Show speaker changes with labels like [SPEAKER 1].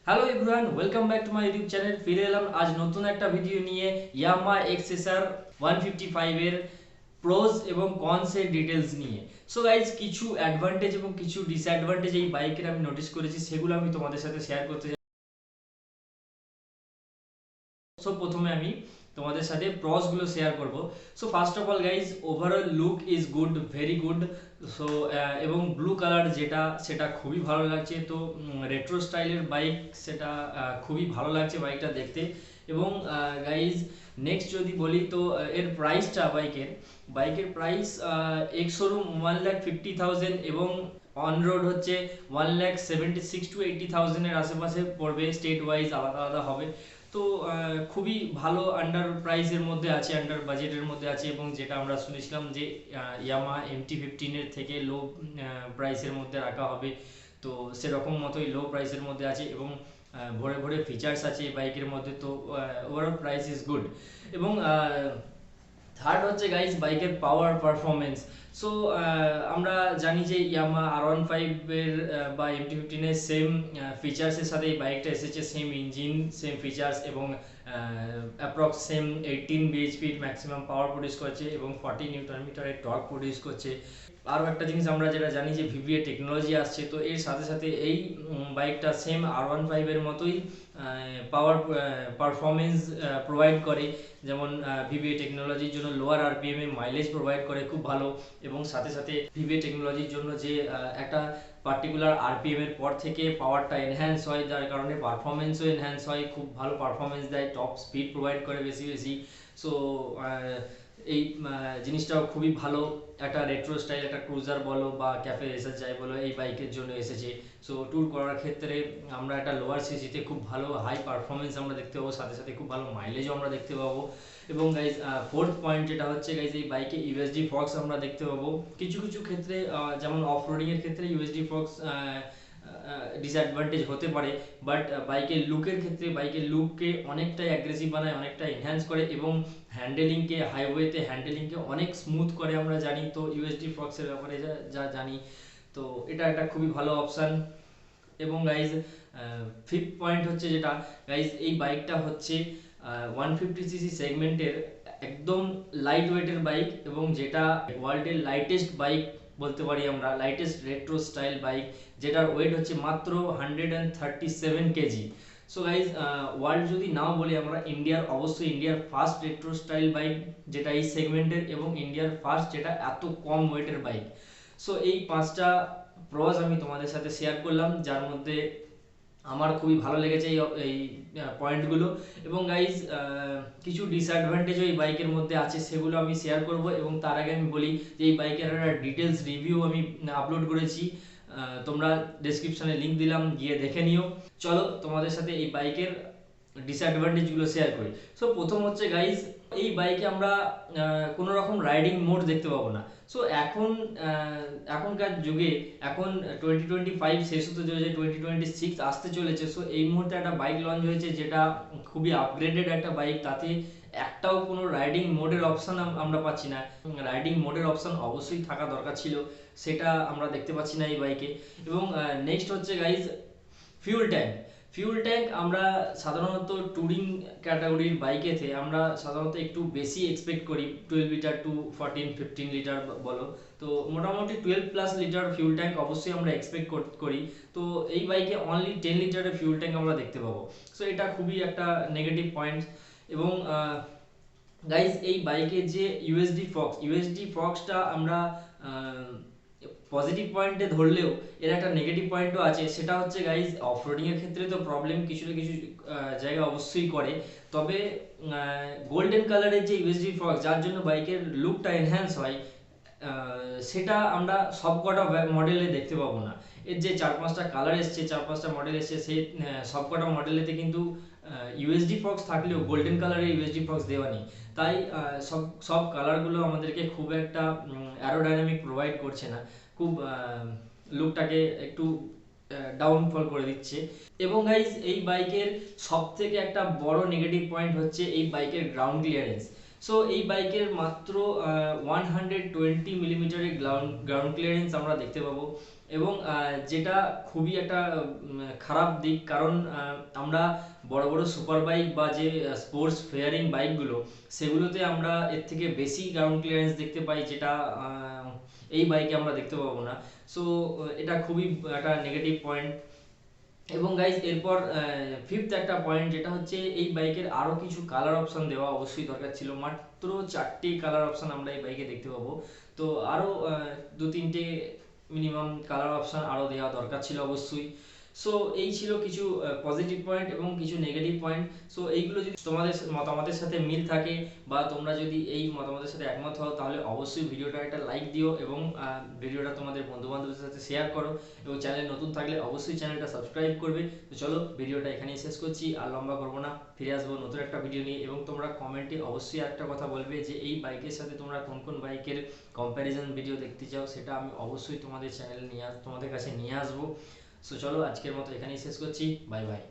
[SPEAKER 1] Hello everyone, welcome back to my YouTube channel. ফিরে এলাম আজ নতুন একটা ভিডিও নিয়ে ইয়ামাহা এক্সএসআর 155 এর প্রোস এবং কনস এর ডিটেলস নিয়ে। সো গাইজ, কিছু অ্যাডভান্টেজ এবং কিছু ডিসঅ্যাডভান্টেজ এই বাইকের আমি নোটিস করেছি, সেগুলো আমি তোমাদের সাথে শেয়ার করতে চাই। সো প্রথমে আমি তোমাদের সাথে প্রস গুলো শেয়ার করব। So first of all guys, overall look is good, very good. So এবং ব্লু কালার যেটা, সেটা খুবই ভালো লাগছে। তো রেট্রো স্টাইলের বাইক, সেটা খুবই ভালো লাগছে বাইকটা দেখতে। এবং গাইজ, নেক্সট যদি বলি তো এর প্রাইসটা, বাইকের প্রাইস এক্স শোরুম 1,50,000 এবং অন রোড হচ্ছে 1,76,000 to 80,000 এর আশেপাশে পড়বে। স্টেট ওয়াইজ আলাদা আলাদা হবে। তো খুবই ভালো আন্ডার প্রাইসের মধ্যে আছে, আন্ডার বাজেটের মধ্যে আছে। এবং যেটা আমরা শুনেছিলাম যে ইয়ামাহা MT-15 এর থেকে লো প্রাইসের মধ্যে রাখা হবে, তো সেরকম মতোই লো প্রাইসের মধ্যে আছে। এবং ভরে ভরে ফিচার্স আছে এই বাইকের মধ্যে। তো ওভারঅল প্রাইস ইজ গুড। এবং থার্ড হচ্ছে গাইজ বাইকের পাওয়ার পারফরমেন্স। সো আমরা জানি যে ইয়ামাহা R15 এর বা MT-15 এর সেম ফিচার্সের সাথে এই বাইকটা এসেছে, সেম ইঞ্জিন, সেম ফিচার্স এবং approx same 18 bhp maximum power produce করছে এবং 40 নিউটন মিটারের টর্ক প্রডিউস করছে। আরও একটা জিনিস আমরা যেটা জানি যে VVA টেকনোলজি আসছে, তো এর সাথে সাথে এই বাইকটা সেম R15 এর মতোই পাওয়ার পারফরমেন্স প্রোভাইড করে। যেমন VVA টেকনোলজির জন্য লোয়ার RPM এ মাইলেজ প্রোভাইড করে খুব ভালো। এবং সাথে সাথে VVA টেকনোলজির জন্য যে একটা পার্টিকুলার RPM এর পর থেকে পাওয়ারটা এনহ্যান্স হয়, যার কারণে পারফরমেন্সও এনহ্যান্স হয়, খুব ভালো পারফরমেন্স দেয়, টপ স্পিড প্রোভাইড করে বেশি বেশি। সো এই জিনিসটাও খুবই ভালো। একটা রেট্রো স্টাইল, একটা ক্রুজার বলো বা ক্যাফে রেসার যাই বলো, এই বাইকের জন্য এসেছে। সো ট্যুর করার ক্ষেত্রে আমরা একটা লোয়ার সিসিতে খুব ভালো হাই পারফরমেন্স আমরা দেখতে পাবো, সাথে সাথে খুব ভালো মাইলেজও আমরা দেখতে পাবো। এবং গাইজ, ফোর্থ পয়েন্ট যেটা হচ্ছে গাইজ, এই বাইকে ইউএসডি ফক্স আমরা দেখতে পাবো। কিছু কিছু ক্ষেত্রে যেমন অফ রোডিং এর ক্ষেত্রে ইউএসডি ফক্স ডিসঅ্যাডভান্টেজ হতে পারে, বাট বাইকের লুকের ক্ষেত্রে বাইকের লুককে অনেকটাই অ্যাগ্রেসিভ বানায়, অনেকটা এনহ্যান্স করে এবং হ্যান্ডেলিংকে, হাইওয়েতে হ্যান্ডেলিংকে অনেক স্মুথ করে আমরা জানি। তো ইউএসডি ফক্সের ব্যাপারে যা যা জানি, তো এটা একটা খুবই ভালো অপশান। এবং গাইজ, ফিফথ পয়েন্ট হচ্ছে যেটা গাইজ, এই বাইকটা হচ্ছে 150cc সেগমেন্টের একদম লাইট ওয়েটের বাইক, এবং যেটা ওয়ার্ল্ডের লাইটেস্ট বাইক বলতে পারি আমরা, লাইটেস্ট রেট্রো স্টাইল বাইক, যেটার ওয়েট হচ্ছে মাত্র 137 কেজি। সো গাইজ, ওয়ার্ল্ড যদি নাও বলি আমরা, অবশ্যই ইন্ডিয়ার ফার্স্ট রেট্রো স্টাইল বাইক যেটা এই সেগমেন্টের, এবং ইন্ডিয়ার ফার্স্ট যেটা এত কম ওয়েটের বাইক। সো এই পাঁচটা প্রস আমি তোমাদের সাথে শেয়ার করলাম, যার মধ্যে আমার খুবই ভালো লেগেছে এই পয়েন্টগুলো। এবং গাইজ, কিছু ডিসঅ্যাডভান্টেজও এই বাইকের মধ্যে আছে, সেগুলো আমি শেয়ার করব। এবং তার আগে আমি বলি যে এই বাইকের একটা ডিটেলস রিভিউ আমি আপলোড করেছি, তোমরা ডেসক্রিপশনে লিঙ্ক দিলাম, গিয়ে দেখে নিও। চলো তোমাদের সাথে এই বাইকের ডিসঅ্যাডভান্টেজগুলো শেয়ার করি। সো প্রথম হচ্ছে গাইজ, এই বাইকে আমরা কোনো রকম রাইডিং মোড দেখতে পাবো না। সো এখনকার যুগে, এখন 2025 শেষ হতে চলেছে, 2026 আসতে চলেছে। সো এই মুহূর্তে একটা বাইক লঞ্চ হয়েছে যেটা খুবই আপগ্রেডেড একটা বাইক, তাতে একটাও কোনো রাইডিং মোডের অপশান আমরা পাচ্ছি না। রাইডিং মোডের অপশান অবশ্যই থাকা দরকার ছিল, সেটা আমরা দেখতে পাচ্ছি না এই বাইকে। এবং নেক্সট হচ্ছে guys, fuel tank. Fuel tank আমরা সাধারণত টুরিং ক্যাটাগরির বাইকেতে আমরা সাধারণত একটু বেশি এক্সপেক্ট করি, 12 লিটার টু 14-15 লিটার বলো, তো মোটামুটি 12+ লিটার ফিউল ট্যাঙ্ক অবশ্যই আমরা এক্সপেক্ট করি। তো এই বাইকে অনলি 10 লিটারের ফিউল ট্যাঙ্ক আমরা দেখতে পাবো। সো এটা খুবই একটা নেগেটিভ পয়েন্ট। এবং গাইজ, এই বাইকের যে ইউএসডি ফক্সটা আমরা পজিটিভ পয়েন্টে ধরলেও এর একটা নেগেটিভ পয়েন্টও আছে। সেটা হচ্ছে গাইজ, অফরোডিং এর ক্ষেত্রে তো প্রবলেম কিছু না কিছু জায়গায় অবশ্যই করে, তবে গোল্ডেন কালারের যে ইউএসডি ফক্স, যার জন্য বাইকের লুকটা এনহ্যান্স হয়, সেটা আমরা সবকটা মডেলে দেখতে পাবো না। এর যে 4-5টা কালার এসছে, 4-5টা মডেল এসছে, সেই সবকটা মডেলেতে কিন্তু ইউএসডি ফক্স থাকলেও গোল্ডেন কালারের ইউএসডি ফক্স দেওয়া নেই। তাই সব কালারগুলো আমাদেরকে খুব একটা অ্যারোডাইনামিক প্রোভাইড করছে না, খুব লুকটাকে একটু ডাউনফল করে দিচ্ছে। এবং গাইজ, এই বাইকের সব থেকে একটা বড় নেগেটিভ পয়েন্ট হচ্ছে এই বাইকের গ্রাউন্ড ক্লিয়ারেন্স। সো এই বাইকের মাত্র 120 মিলিমিটারের গ্রাউন্ড ক্লিয়ারেন্স আমরা দেখতে পাবো। এবং যেটা খুবই একটা খারাপ দিক, কারণ আমরা বড় বড় সুপার বাইক বা যে স্পোর্টস ফেয়ারিং বাইকগুলো, সেগুলোতে আমরা এর থেকে বেশি গ্রাউন্ড ক্লিয়ারেন্স দেখতে পাই, যেটা এই বাইকে আমরা দেখতে পাবো না। সো এটা খুবই একটা নেগেটিভ পয়েন্ট। এবং গাইজ এরপর ফিফথ একটা পয়েন্ট, যেটা হচ্ছে এই বাইকের আরও কিছু কালার অপশন দেওয়া অবশ্যই দরকার ছিল। মাত্র 4টি কালার অপশন আমরা এই বাইকে দেখতে পাবো, তো আরও 2-3টে মিনিমাম কালার অপশন আরও দেওয়া দরকার ছিল অবশ্যই। সো এই ছিল কিছু পজিটিভ পয়েন্ট এবং কিছু নেগেটিভ পয়েন্ট। সো এইগুলো যদি তোমাদের মতামতের সাথে মিল থাকে বা তোমরা যদি এই মতামতের সাথে একমত হও, তাহলে অবশ্যই ভিডিওটা একটা লাইক দিও এবং ভিডিওটা তোমাদের বন্ধুবান্ধবদের সাথে শেয়ার করো, এবং চ্যানেল নতুন থাকলে অবশ্যই চ্যানেলটা সাবস্ক্রাইব করবে। তো চলো ভিডিওটা এখানেই শেষ করছি, আর লম্বা করবো না, ফিরে আসবো নতুন একটা ভিডিও নিয়ে। এবং তোমরা কমেন্টে অবশ্যই একটা কথা বলবে যে এই বাইকের সাথে তোমরা কোন কোন বাইকের কম্প্যারিজন ভিডিও দেখতে চাও, সেটা আমি অবশ্যই তোমাদের চ্যানেলে তোমাদের কাছে নিয়ে আসবো। সো চলো আজকের মতো এখানেই শেষ করছি, বাই বাই।